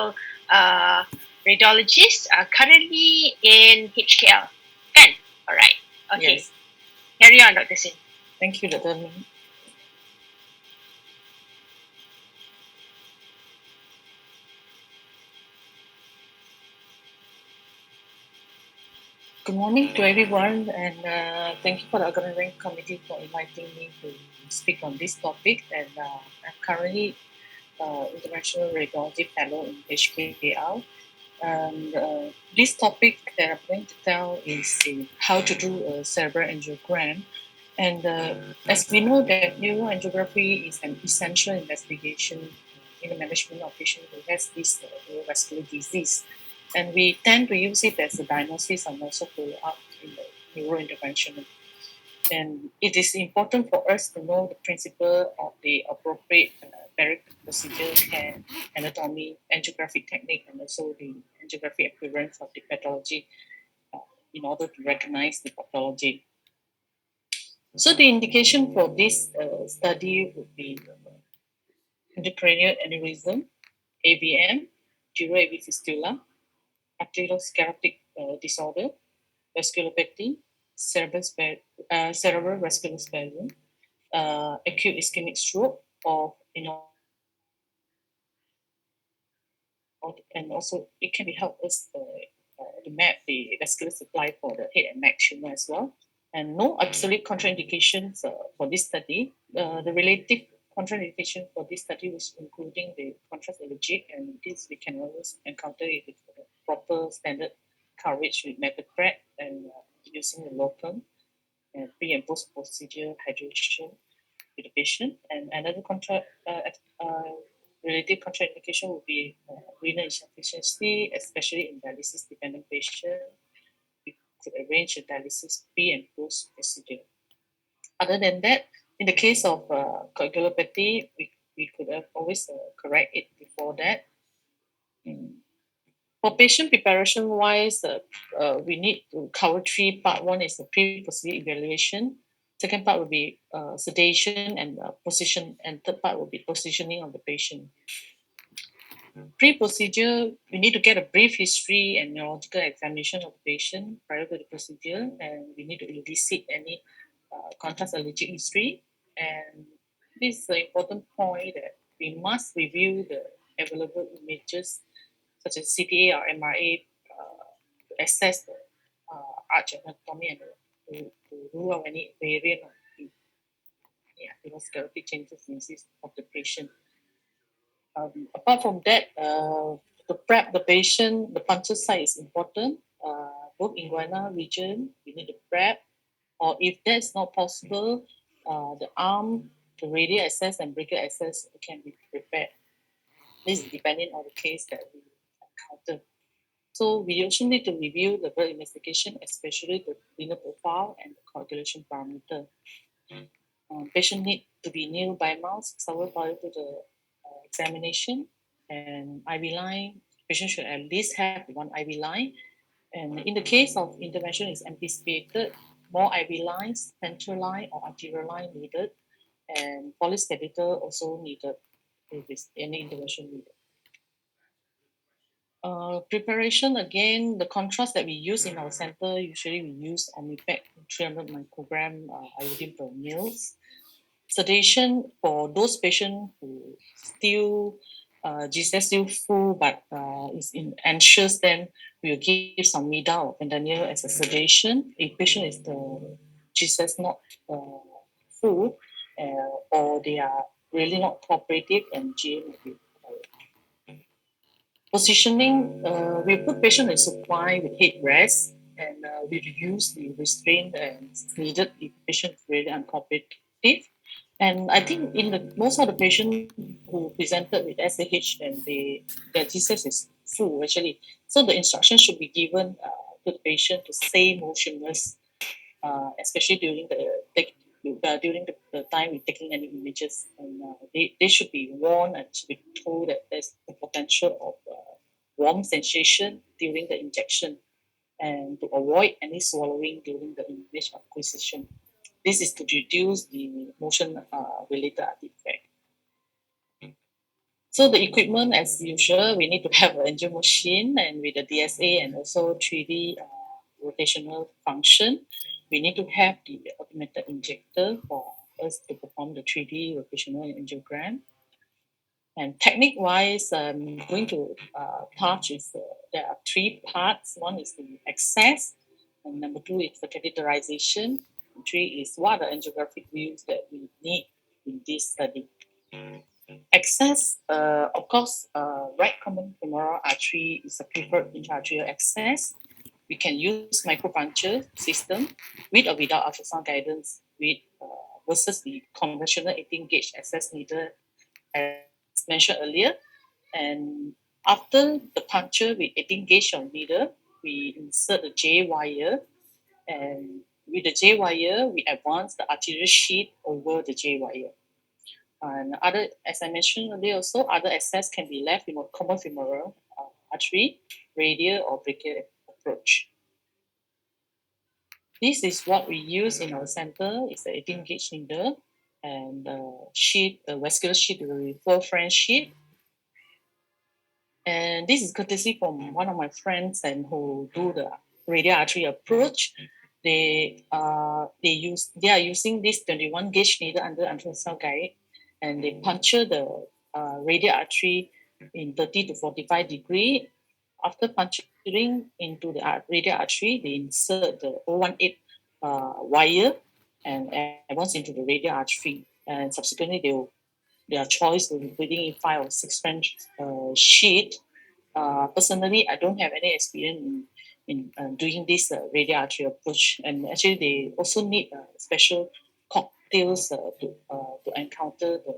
medical radiologists currently in HKL. Kan? Alright. Okay. Yes. Carry on, Dr. Sin. Thank you, Dr. Min. Good morning to everyone, and thank you for the organizing committee for inviting me to speak on this topic. And I'm currently International Radiology Fellow in HKL. And this topic that I'm going to tell is how to do a cerebral angiogram. And as we know that neuroangiography is an essential investigation in the management of patients who has this neurovascular disease. And we tend to use it as a diagnosis and also follow up in the neurointervention. And it is important for us to know the principle of the appropriate bariatric procedure, care, anatomy, angiographic technique, and also the angiographic appearance of the pathology uh, in order to recognize the pathology. So the indication for this study would be intracranial aneurysm, AVM, dural AV fistula, arteriosclerotic disorder, vasculopathy, cerebral vascular spasm, acute ischemic stroke, or and also it can be help us to map the vascular supply for the head and neck tumor as well. And no absolute contraindications for this study. The relative contraindication for this study was including the contrast allergic, and this we can always encounter it with the proper standard coverage with methotrexate and using the locum and pre and post procedure hydration with the patient. And another related contraindication would be renal insufficiency, especially in dialysis dependent patients. We could arrange a dialysis pre and post procedure. Other than that, in the case of coagulopathy, we could have always correct it before that. Mm. For patient preparation wise, we need to cover three parts. One is the pre-procedure evaluation. Second part will be sedation and position, and third part will be positioning of the patient. Pre-procedure, we need to get a brief history and neurological examination of the patient prior to the procedure, and we need to elicit any contrast allergic history. And this is an important point that we must review the available images such as CTA or MRA to assess the arch anatomy and to rule out any variant of the atherosclerotic changes in this of the patient. Apart from that, to prep the patient, the puncture site is important. Both inguinal region, we need to prep, or if that's not possible, the arm, the radial access and brachial access can be prepared. This is depending on the case that we encounter. So we also need to review the blood investigation, especially the renal profile and the coagulation parameter. Patient need to be new by mouth several prior to the examination, and IV line. Patient should at least have one IV line. And in the case of intervention is anticipated, more IV lines, central line or arterial line needed, and polyps catheter also needed if there's any intervention needed. Preparation again, the contrast that we use in our center, usually we use Omnipac 300 microgram iodine per mils. Sedation for those patients who still GCS still full but is anxious, then we'll give some mida or fentanyl as a sedation. If patient is the GCS not full or they are really not cooperative and GA will be required. Positioning, we put patient in supply with headrest, and we reduce the restraint as needed if patient is really uncooperative. And I think in the most of the patients who presented with SAH and their GCS is full actually. So the instruction should be given to the patient to stay motionless, especially during the time we're taking any images. And they should be warned and should be told that there's the potential of warm sensation during the injection and to avoid any swallowing during the image acquisition. This is to reduce the motion related artifact. So the equipment, as usual, we need to have an angel machine and with the DSA and also 3D rotational function. We need to have the automated injector for us to perform the 3D rotational angiogram. And technique-wise, I'm going to touch is there are three parts. One is the access, and number two is the catheterization. And three is what are the angiographic views that we need in this study. Access, of course, right common femoral artery is a preferred intraarterial access. We can use micropuncture system with or without ultrasound guidance with versus the conventional 18 gauge access needle as mentioned earlier. And after the puncture with 18 gauge of needle, we insert the J wire, and with the J wire, we advance the arterial sheath over the J wire. And other, as I mentioned earlier, also other access can be left in a common femoral artery, radial or brachial approach. This is what we use in our center. It's the 18 gauge needle, and the sheath, the vascular sheath, the 4 French sheath. And this is courtesy from one of my friends and who do the radial artery approach. They are using this 21 gauge needle under ultrasound guide, and they puncture the radial artery in 30 to 45 degree. After puncturing into the radial artery, they insert the 018 wire and advance into the radial artery. And subsequently, their choice will be putting in 5 or 6 French sheet. Personally, I don't have any experience in doing this radial artery approach, and actually they also need special cocktails to encounter the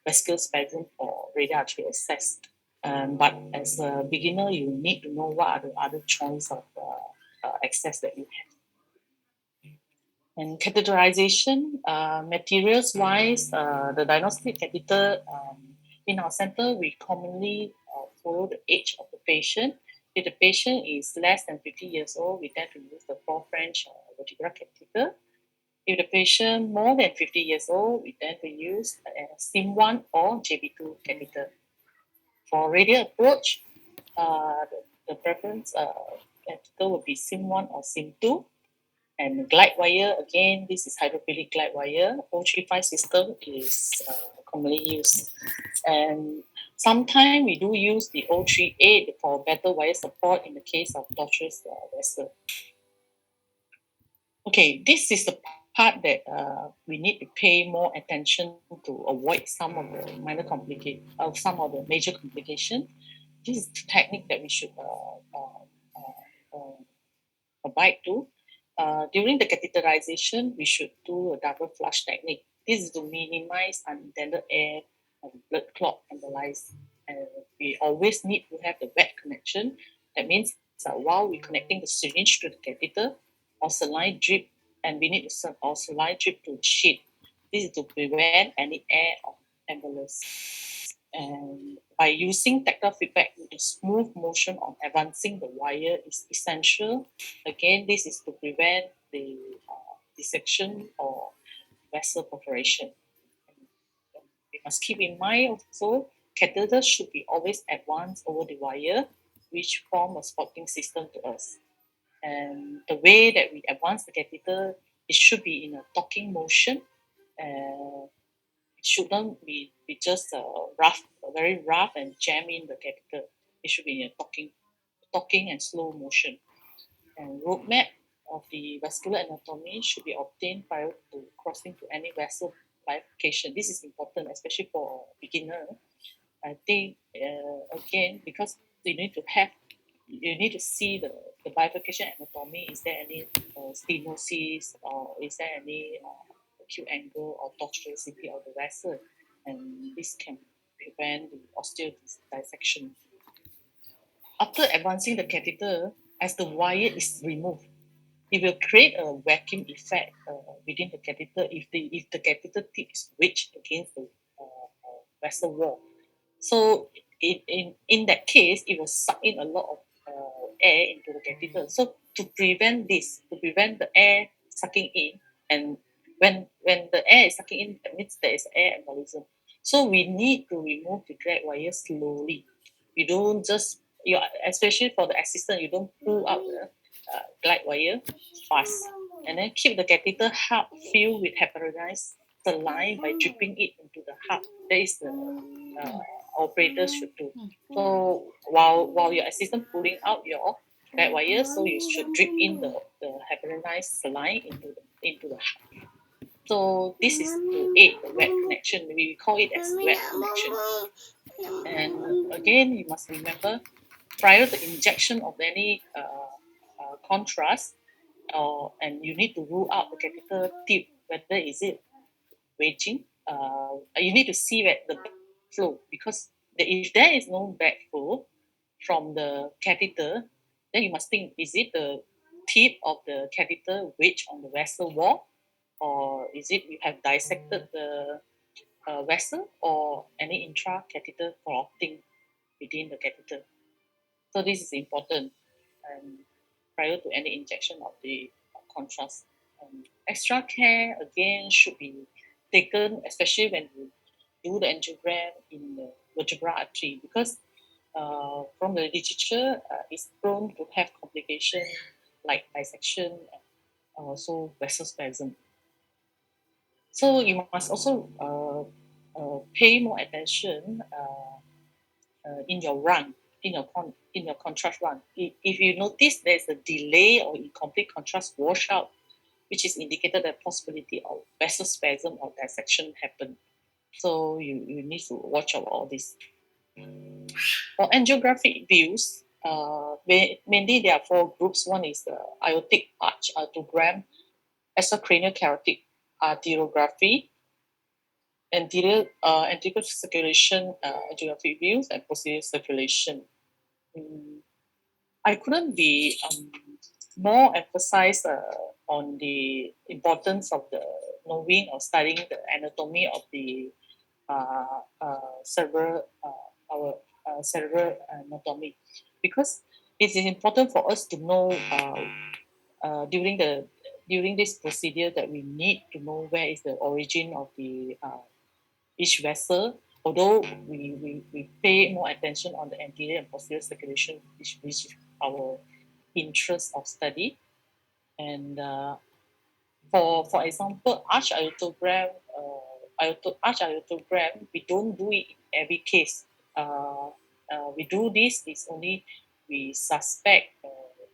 vascular spasm for radial artery access. But as a beginner, you need to know what are the other choice of access that you have. And catheterization, materials wise, the diagnostic catheter in our center, we commonly follow the age of the patient. If the patient is less than 50 years old, we tend to use the 4 French vertebral catheter. If the patient more than 50 years old, we tend to use SIM1 or JB2 catheter. For radial approach, the preference catheter would be SIM1 or SIM2. And glide wire, again, this is hydrophilic glide wire. 035 system is commonly used. And sometimes we do use the 038 for better wire support in the case of tortuous vessel. Okay, this is the part that we need to pay more attention to avoid some of the minor complications, some of the major complications. This is the technique that we should abide to. During the catheterization, we should do a double flush technique. This is to minimize unintended air and blood clot embolize. And we always need to have the wet connection. That means while we're connecting the syringe to the catheter, or saline drip, and we need to send or saline drip to the sheath. This is to prevent any air of embolus. And by using tactile feedback, the smooth motion of advancing the wire is essential. Again, this is to prevent the dissection or vessel perforation. And we must keep in mind also, catheter should be always advanced over the wire, which form a spotting system to us. And the way that we advance the catheter, it should be in a docking motion. It shouldn't be just rough, very rough and jam in the catheter. It should be in a docking and slow motion. And roadmap of the vascular anatomy should be obtained prior to crossing to any vessel bifurcation. This is important, especially for a beginner. I think again, because you need to see the bifurcation anatomy. Is there any stenosis, or is there any acute angle or tortuosity of the vessel? And this can prevent the osteal dissection. After advancing the catheter, as the wire is removed, it will create a vacuum effect within the catheter if the catheter tip is wedged against the vessel wall. So in that case, it will suck in a lot of air into the catheter. So to prevent this, to prevent the air sucking in, and when the air is sucking in, that means there is air embolism. So we need to remove the drag wire slowly. You don't just, especially for the assistant, you don't pull out the glide wire fast. And then keep the catheter hub filled with heparinized saline by dripping it into the hub. That is the operators should do. So while your assistant pulling out your glide wire, so you should drip in the heparinized saline into the hub. So this is to aid the wet connection. We call it as wet connection. And again, you must remember, prior to injection of any contrast, and you need to rule out the catheter tip, whether is it wedging. You need to see that the flow, because if there is no backflow from the catheter, then you must think, is it the tip of the catheter wedged on the vessel wall, or is it you have dissected the vessel, or any intracatheter clotting within the catheter. So this is important, and prior to any injection of the contrast. Extra care again should be taken, especially when you do the angiogram in the vertebral artery, because from the literature, it's prone to have complications like dissection and also vasospasm. So you must also pay more attention in your run, in your contrast run. If you notice there's a delay or incomplete contrast washout, which is indicated the possibility of vasospasm or dissection happen. So you need to watch out all this. For angiographic views, mainly there are four groups. One is the aortic arch arteriogram, extracranial carotid arteriography, anterior circulation angiographic views, and posterior circulation. I couldn't be more emphasized on the importance of the knowing or studying the anatomy of the cerebral our cerebral anatomy, because it is important for us to know during this procedure that we need to know where is the origin of the each vessel. Although we pay more attention on the anterior and posterior circulation, which is our interest of study. And for example, arch aortogram, arch aortogram, we don't do it in every case. We do this is only we suspect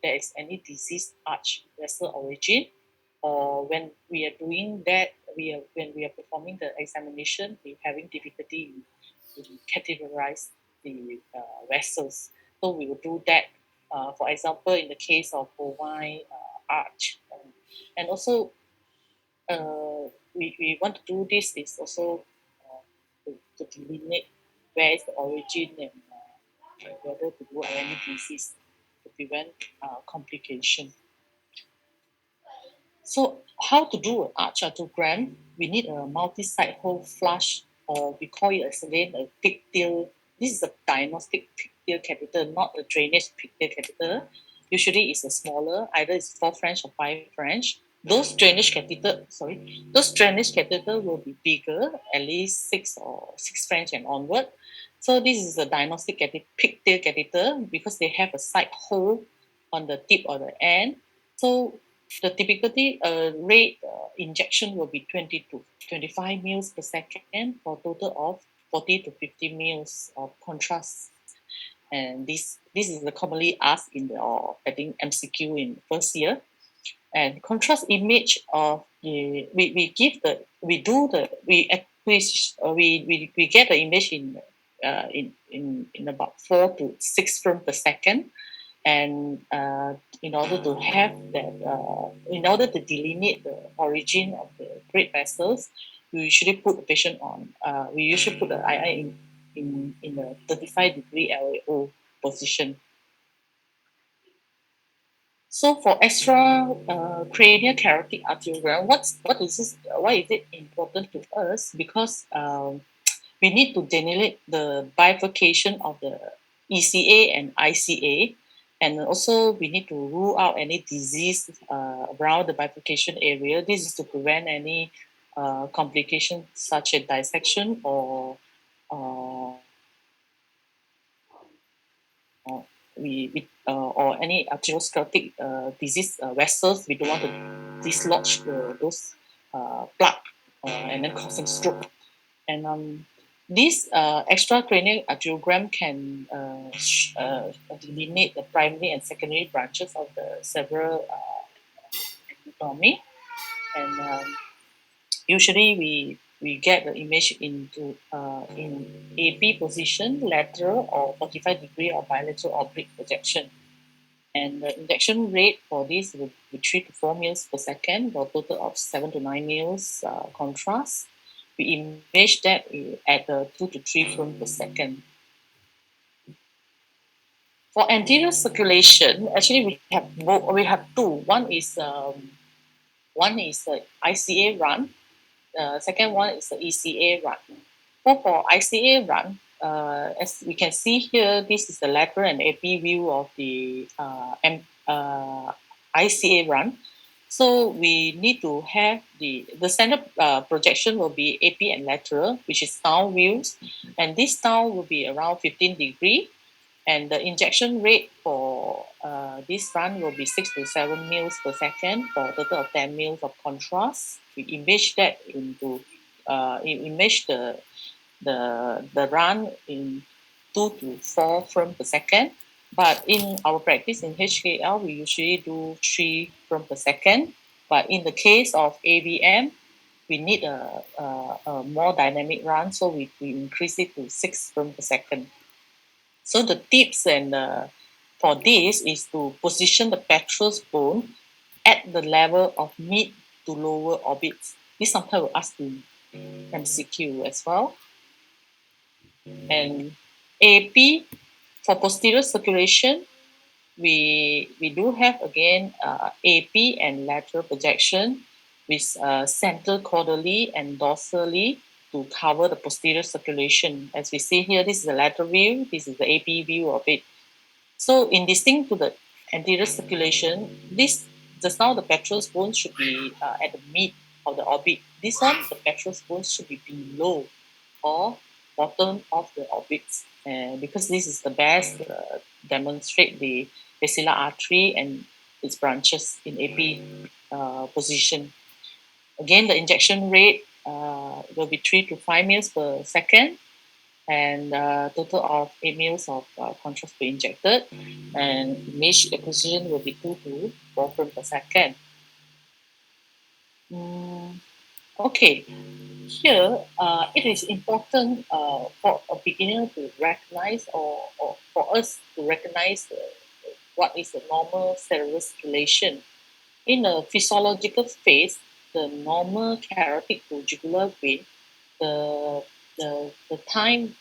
there is any disease arch vessel origin, or when we are doing that, when we are performing the examination, we're having difficulty in categorize the vessels. So we will do that. For example, in the case of bovine arch, and also we want to do this is also to delineate where is the origin, and whether to do any disease to prevent complication. So how to do an arch arteriogram? We need a multi-site hole flush, or we call it as again a pigtail. This is a diagnostic pigtail catheter, not a drainage pigtail catheter. Usually it's a smaller, either it's 4 French or 5 French. Those drainage catheter will be bigger, at least 6 French and onward. So this is a diagnostic pigtail catheter, because they have a side hole on the tip or the end. So the typically rate injection will be 20 to 25 mils per second for a total of 40 to 50 mils of contrast. And this is the commonly asked in the I think MCQ in first year. And contrast image of the we give the we do the we get the image in about 4 to 6 frames per second. And in order to have that, in order to delineate the origin of the great vessels, we usually put the patient on, we usually put the II in a 35-degree LAO position. So for extra cranial carotid arteriogram, what is this? Why is it important to us? Because we need to delineate the bifurcation of the ECA and ICA, and also we need to rule out any disease around the bifurcation area. This is to prevent any complications such as dissection uh, or any arteriosclerotic disease vessels. We don't want to dislodge those plug and then causing stroke. And this extracranial angiogram can delineate the primary and secondary branches of the several anatomy. And usually we get the image into in AP position, lateral or 45-degree or bilateral oblique projection. And the injection rate for this will be 3 to 4 mils per second, for a total of 7 to 9 mils contrast. We image that at 2 to 3 frames per second. For anterior circulation, actually we have two. One is the ICA run. Second one is the ECA run. For ICA run, as we can see here, this is the lateral and AP view of the ICA run. So we need to have the standard projection will be AP and lateral, which is down views, and this down will be around 15-degree, and the injection rate for this run will be 6 to 7 mils per second for a total of 10 mils of contrast. We image that into image the run in 2 to 4 frames per second. But in our practice in HKL, we usually do 3 frames per second. But in the case of AVM, we need a more dynamic run, so we increase it to 6 frames per second. So the tips and for this is to position the petrous bone at the level of mid to lower orbits. This sometimes will ask in MCQ as well. And AP for posterior circulation, we do have again AP and lateral projection with central caudally and dorsally to cover the posterior circulation. As we see here, this is the lateral view, this is the AP view of it. So in distinct to the anterior circulation, this just now the petrous bone should be at the mid of the orbit. This one, the petrous bone should be below or bottom of the orbits, because this is the best demonstrate the basilar artery and its branches in AP position. Again, the injection rate will be 3 to 5 mils per second, and total of 8 mils of contrast per injected, and image acquisition will be 2 to 4 frames per second. Okay, here it is important for a beginner to recognize, or for us to recognize what is the normal cerebral circulation. In a physiological phase, the normal carotid to jugular vein, the the time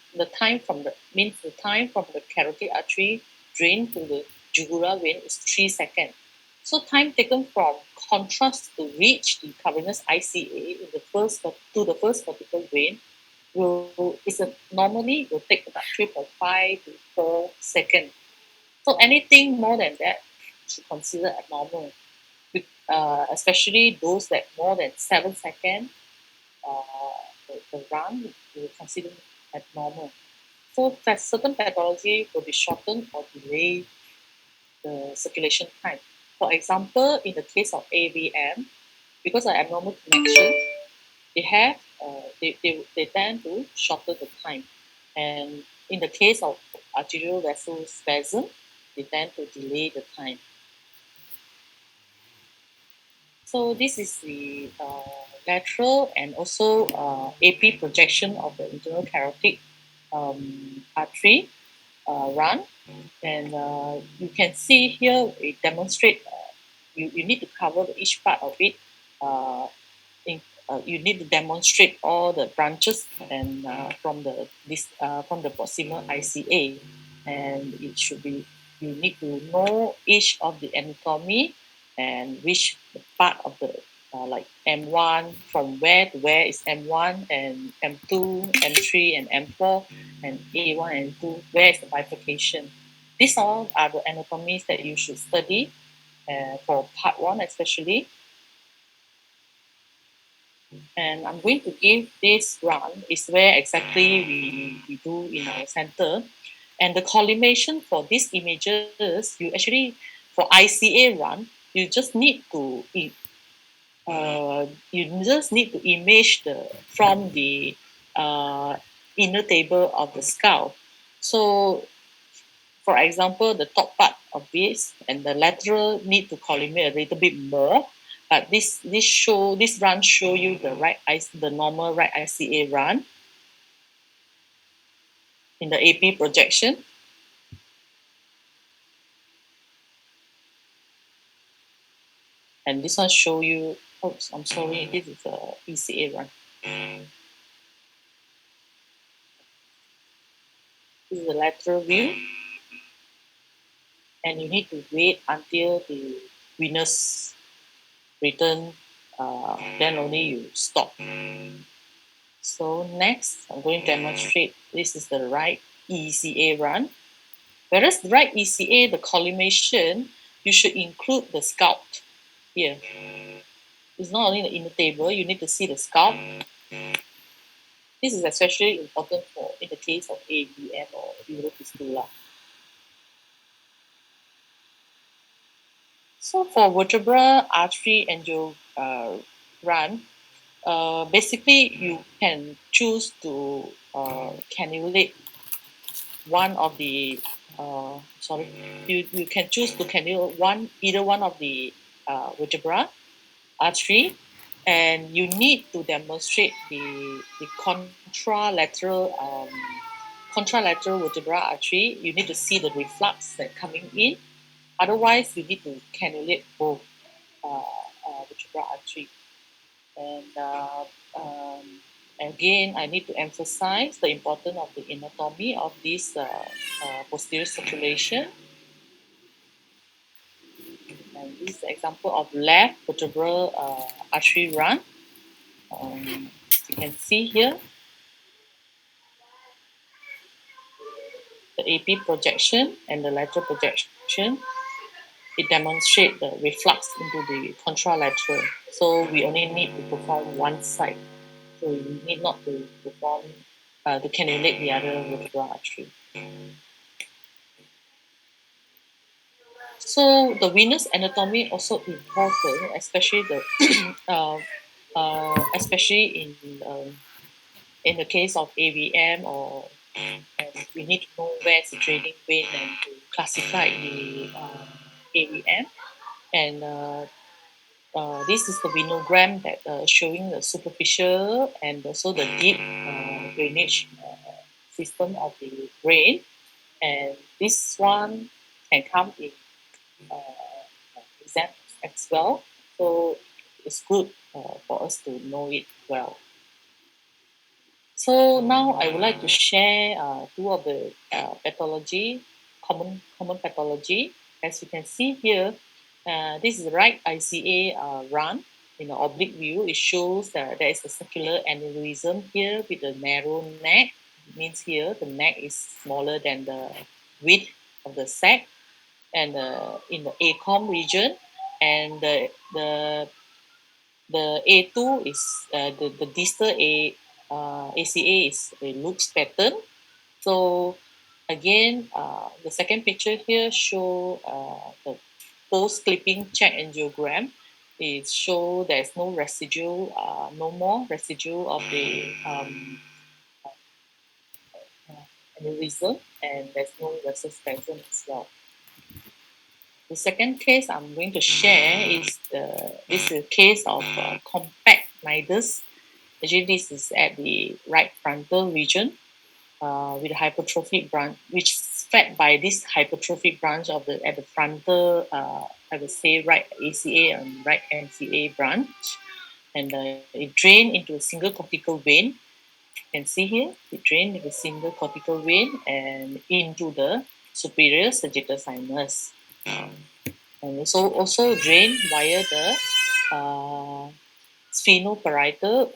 from the means the time from the carotid artery drain to the jugular vein is 3 seconds. So time taken from contrast to reach the cavernous ICA in the first to the first vertical vein normally will take about 3.5 to 4 seconds. So anything more than that should consider abnormal, especially those that more than 7 seconds the run we will consider abnormal. So certain pathology will be shortened or delay the circulation time. For example, in the case of AVM, because of abnormal connection, they have they tend to shorten the time. And in the case of arterial vessel spasm, they tend to delay the time. So this is the lateral and also AP projection of the internal carotid artery run. And you can see here it demonstrate you need to cover each part of it. You need to demonstrate all the branches and from the proximal ICA, and it should be you need to know each of the anatomy and which part of the like M1 from where to where is M1 and M2, M3 and M4 and A1 and 2, where is the bifurcation. These all are the anatomies that you should study for part 1 especially. And I'm going to give this run is where exactly we do in our center. And the collimation for these images, you actually, for ICA run, you just need to image from the uh, inner table of the skull. So, for example, the top part of this and the lateral need to collimate a little bit more. But this run show you the normal right ICA run in the AP projection. And this one show you, oops, I'm sorry, this is a ECA run. This is the lateral view, and you need to wait until the winners return, then only you stop. So next, I'm going to demonstrate this is the right ECA run. Whereas the right ECA, the collimation, you should include the scalp here. It's not only the inner table, you need to see the scalp. This is especially important for in the case of AVM or Eurofistula. So for vertebral artery angio run, basically you can choose to cannulate one of the you can choose to cannulate either one of the vertebra artery, and you need to demonstrate the contralateral vertebral artery. You need to see the reflux that coming in. Otherwise, you need to cannulate both vertebral artery. And again, I need to emphasize the importance of the anatomy of this posterior circulation. And this is an example of left vertebral artery run. You can see here the AP projection and the lateral projection. It demonstrates the reflux into the contralateral. So we only need to perform one side. So you need not to perform to cannulate the other vertebral artery. So the venous anatomy also important, especially in the case of AVM, or we need to know where's the draining vein and to classify the AVM. And this is the venogram that showing the superficial and also the deep drainage system of the brain. And this one can come in exams as well. So it's good for us to know it well. So now I would like to share two of the pathology, common pathology. As you can see here, this is the right ICA run in the oblique view. It shows that there is a circular aneurysm here with a narrow neck. It means here the neck is smaller than the width of the sac, and in the ACOM region, and the A2 is the distal ACA is a loops pattern. So again, the second picture here show the post clipping check angiogram. It show there's no residue, no more residue of the aneurysm, and there's no vessel spasm as well. The second case I'm going to share is this is a case of compact nidus. Actually, this is at the right frontal region with a hypertrophic branch, which is fed by this hypertrophic branch of the at the frontal, I would say right ACA and right MCA branch, and it drain into a single cortical vein. You can see here, it drain into a single cortical vein and into the superior sagittal sinus. And also drain via the uh, sphenoparietal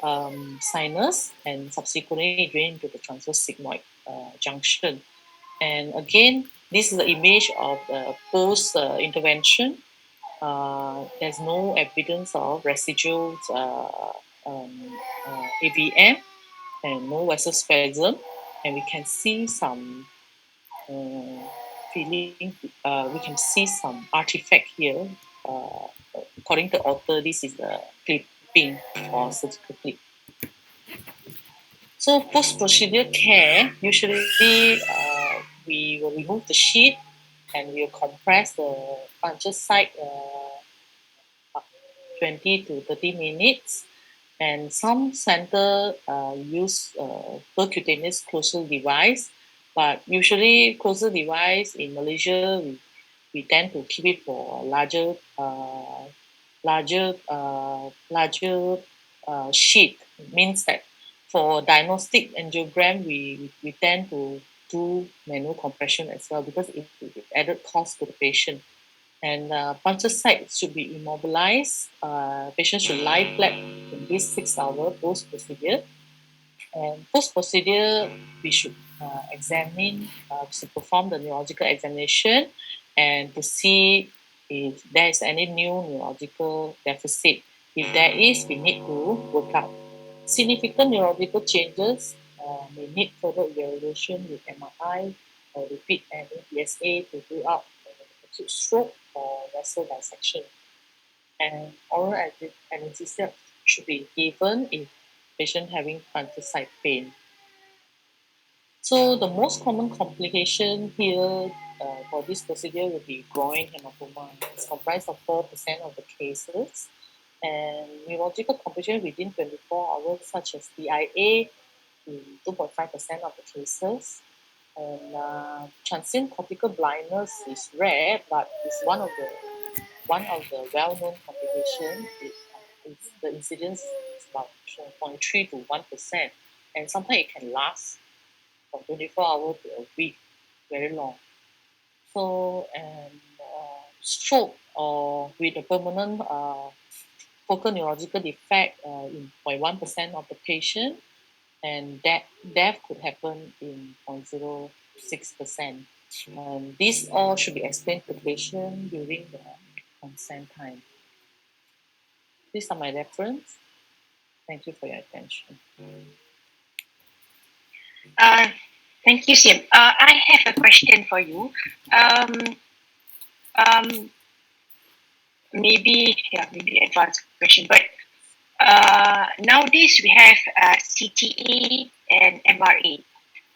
sinus, and subsequently drain to the transverse sigmoid junction. And again, this is the image of the post intervention. There's no evidence of residual AVM and no vasospasm, and we can see some uh, feeling. We can see some artifact here. Uh, According to author, this is the clipping or surgical clip. So post-procedure care, usually we will remove the sheet and we will compress the puncture site 20 to 30 minutes. And some center use percutaneous closure device, but usually closure device in Malaysia, we tend to keep it for larger sheet. Means that for diagnostic angiogram, we tend to do manual compression as well because it added cost to the patient. And puncture site should be immobilized. Patient should lie flat in this 6 hour post procedure. And post procedure, we should examine, to perform the neurological examination and to see if there is any new neurological deficit. If there is, we need to work out. Significant neurological changes may need further evaluation with MRI or repeat any PSA to rule out acute stroke or vessel dissection. And oral anesthesia should be given if patient having puncture site pain. So the most common complication here for this procedure will be groin hematoma. It's comprised of 4% of the cases. And neurological complication within 24 hours, such as DIA, in 2.5% of the cases. And transient cortical blindness is rare, but it's one of the well-known complications. The incidence is about 0.3 to 1%, and sometimes it can last from 24 hours to a week, very long. So, and stroke or with a permanent focal neurological defect in 0.1% of the patient, and death could happen in 0.06%. These all should be explained to the patient during the consent time. These are my reference. Thank you for your attention. Uh, Thank you, Sim. I have a question for you. Um, um, maybe advanced question, but nowadays we have CTA and MRA.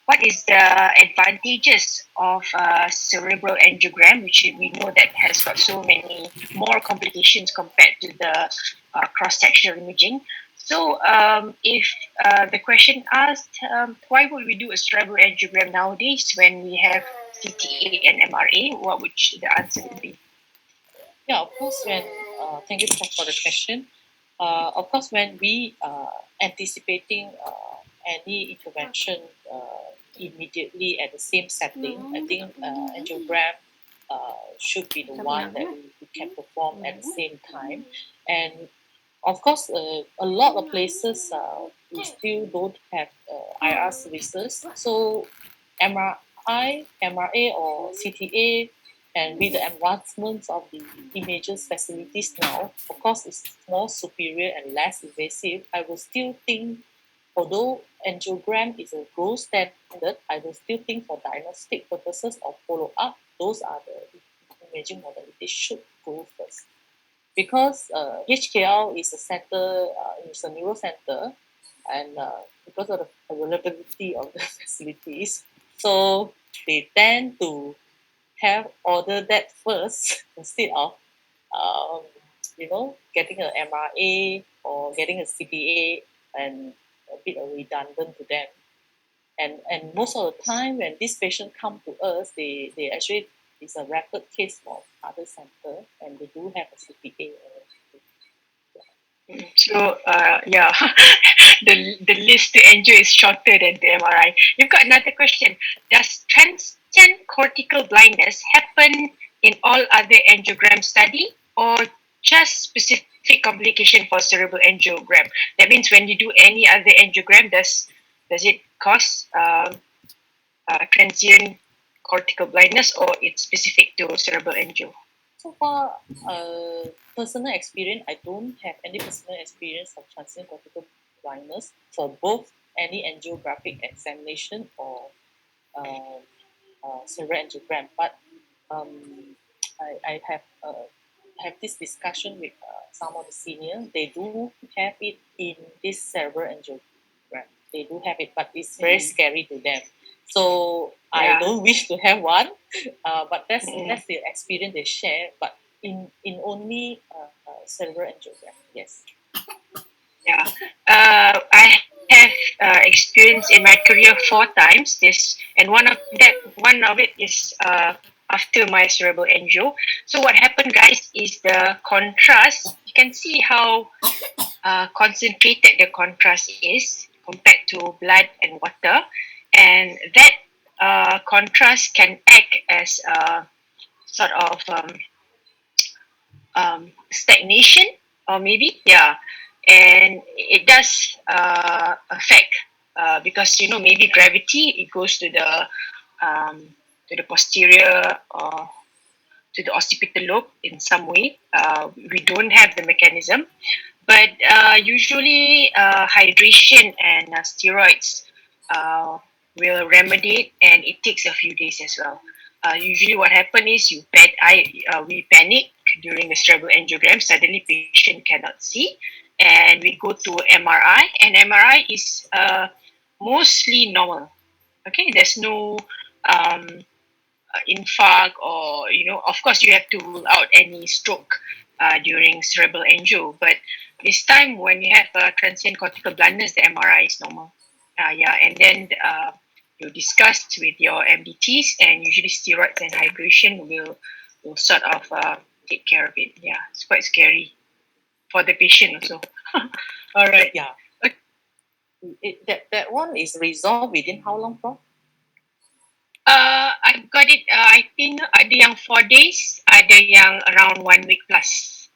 What is the advantages of cerebral angiogram, which we know that has got so many more complications compared to the cross-sectional imaging? So, if the question asked, why would we do a cerebral angiogram nowadays when we have CTA and MRA? What would the answer would be? Yeah, of course. Thank you for the question. Of course, when we anticipating any intervention immediately at the same setting, I think angiogram should be the one that we can perform at the same time. And of course, a lot of places we still don't have IR services. So MRA, or CTA, and with the advancements of the images facilities now, of course, it's more superior and less invasive. I will still think, although angiogram is a gold standard, I will still think for diagnostic purposes or follow up, those are the imaging modalities should go first. Because HKL is a center, it's a neuro center, and because of the availability of the facilities, so they tend to have order that first instead of um, getting an MRA or getting a CPA, and a bit redundant to them. And most of the time when this patient come to us, they actually it's a rapid case from other center, and they do have a CPA. So, the list to angio is shorter than the MRI. You've got another question. Does transient cortical blindness happen in all other angiogram study or just specific complication for cerebral angiogram? That means when you do any other angiogram, does it cause transient cortical blindness or it's specific to cerebral angio? So far, personal experience, I don't have any personal experience of transient cortical blindness for both any angiographic examination or uh, cerebral angiogram. But I have this discussion with some of the senior. They do have it in this cerebral angiogram. They do have it, but it's very scary to them. So I Yeah. don't wish to have one, but Mm. that's the experience they share. But in only cerebral angiogram, yes. Yeah. I have experienced in my career 4 times this, and one of it is after my cerebral angio. So what happened, guys, is the contrast. You can see how concentrated the contrast is compared to blood and water, and that contrast can act as a sort of stagnation, or maybe, yeah, and it does affect, because maybe gravity, it goes to the posterior, or to the occipital lobe in some way. We don't have the mechanism, but usually hydration and steroids uh, will remedy it, and it takes a few days as well. Usually, what happens is we panic during the cerebral angiogram. Suddenly, patient cannot see, and we go to MRI, and MRI is mostly normal. Okay, there's no um, infarct, or of course you have to rule out any stroke during cerebral angio, but this time when you have transient cortical blindness, the MRI is normal. Yeah, and then you discuss with your MDTs, and usually steroids and hydration will sort of take care of it. Yeah, it's quite scary for the patient also. All right. Yeah. That one is resolved within how long, Prof? I got it. I think ada yang 4 days, ada yang around 1 week plus.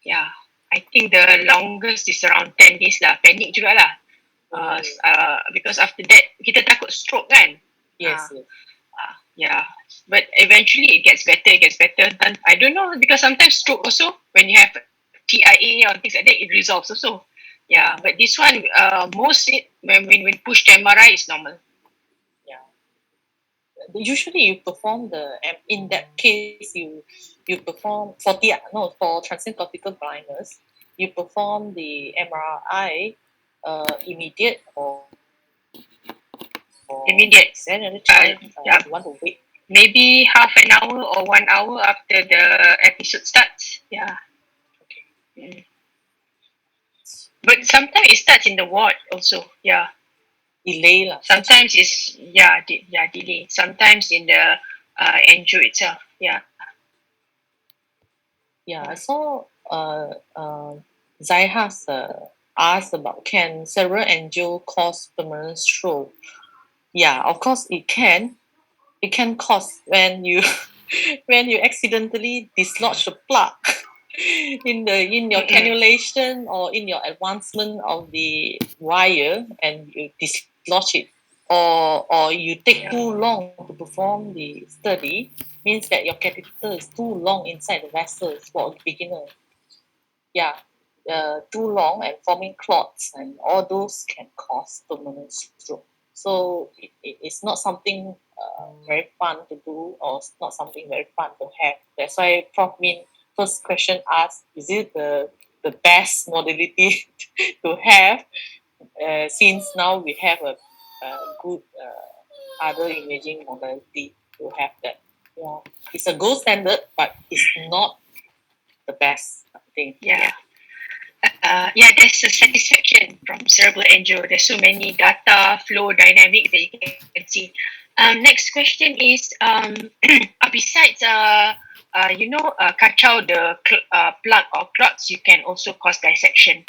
Yeah, I think the longest is around 10 days lah. Panic jugalah. Because after that, kita takut stroke kan? Yes, yes. Yeah. But eventually it gets better, And I don't know, because sometimes stroke also, when you have TIA or things like that, it resolves also. Yeah, but this one, most it, when pushed to MRI, is normal. Yeah. Usually you perform in that case you perform for transient cortical blindness, you perform the MRI immediate or Immediate. is there any time Yeah. you want to wait? Maybe half an hour or 1 hour after the episode starts. Yeah. Okay. Mm. But sometimes it starts in the ward also. Yeah. Delay lah. Sometimes it's delay. Sometimes in the angio itself. Yeah. Yeah, I saw Zahas asked about, can cerebral angio cause permanent stroke? Yeah, of course it can. It can cause when you when you accidentally dislodge the plug in your cannulation or in your advancement of the wire, and you dislodge it, or you take too long to perform the study, means that your catheter is too long inside the vessels for a beginner. Yeah, too long and forming clots, and all those can cause permanent stroke. So it's not something very fun to do, or it's not something very fun to have. That's why Prof Min first question asked, is it the best modality to have? Since now we have a good other imaging modality to have that. Yeah, it's a gold standard, but it's not the best thing. Yeah. There's a satisfaction from cerebral angio. There's so many data flow dynamics that you can see. Next question is, besides kacau the plug or clots, you can also cause dissection,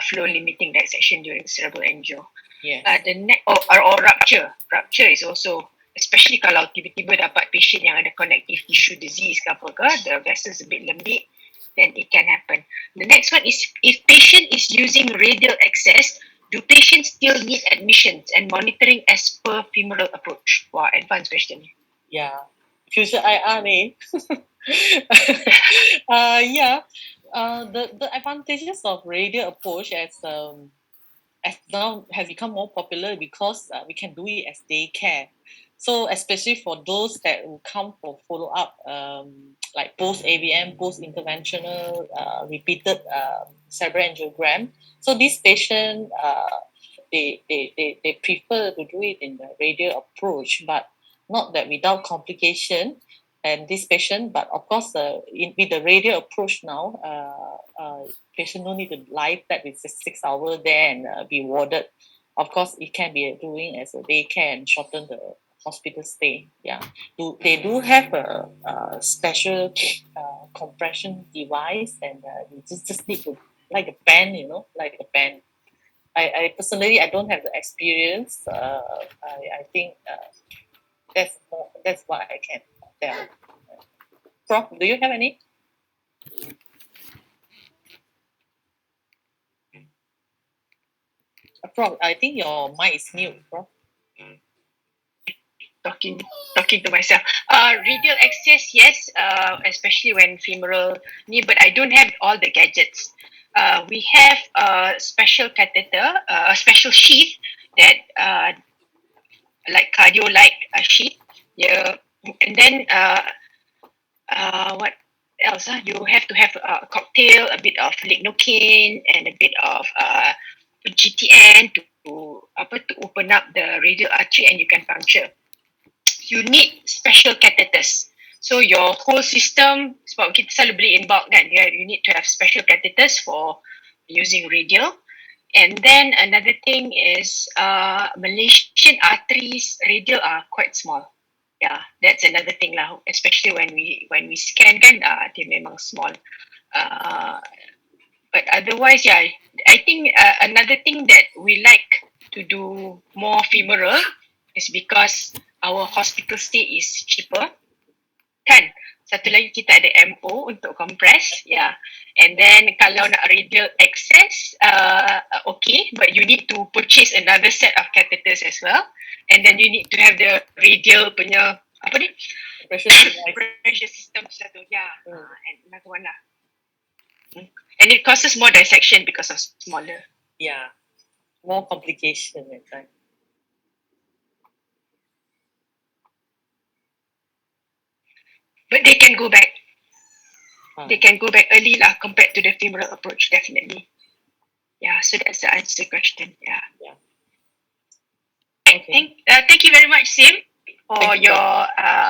flow limiting dissection during cerebral angio. Yes. The neck or rupture. Rupture is also, especially kalau tiba-tiba dapat patient yang ada connective tissue disease ke apa ke, the vessels a bit lembik, then it can happen. The next one is, if patient is using radial access, do patients still need admissions and monitoring as per femoral approach? Wow, advanced question. Yeah. Future IR ni. Yeah. The advantages of radial approach as now has become more popular because we can do it as daycare. So especially for those that will come for follow up, like post AVM, post interventional, repeated cerebral angiogram. So this patient, they prefer to do it in the radial approach, but not that without complication. And this patient, but of course, with the radial approach now, patient no need to lie flat with 6 hours there and be warded. Of course, it can be doing as a daycare and shorten the hospital stay. Yeah, they do have a special compression device, and you just need to like a band, like a band. I personally I don't have the experience. I think that's what I can tell. Prof, do you have any? Prof, I think your mic is mute, Prof. talking talking to myself. Radial access, yes, especially when femoral knee, but I don't have all the gadgets. We have a special catheter, a special sheath that like cardio like a sheath. Yeah, and then what else? You have to have a cocktail, a bit of lignocaine, and a bit of GTN to open up the radial artery, and you can puncture. You need special catheters. So your whole system, sebab kita selalu beli in bulk kan, you need to have special catheters for using radial. And then another thing is Malaysian arteries radial are quite small. Yeah, that's another thing lah. Especially when we scan kan, they memang small. Uh, but otherwise, yeah, I think another thing that we like to do more femoral is because our hospital stay is cheaper. Kan? Satu lagi kita ada MO untuk compress, yeah. And then kalau nak radial access, okay, but you need to purchase another set of catheters as well. And then you need to have the radial punya apa ni? Pressure system satu, yeah. And another one lah. And it causes more dissection because of smaller. Yeah, more complication at time. But they can go back. They can go back early lah compared to the femoral approach, definitely. Yeah, so that's the answer question. Yeah. Yeah. Okay. Thank you very much, Sim, for your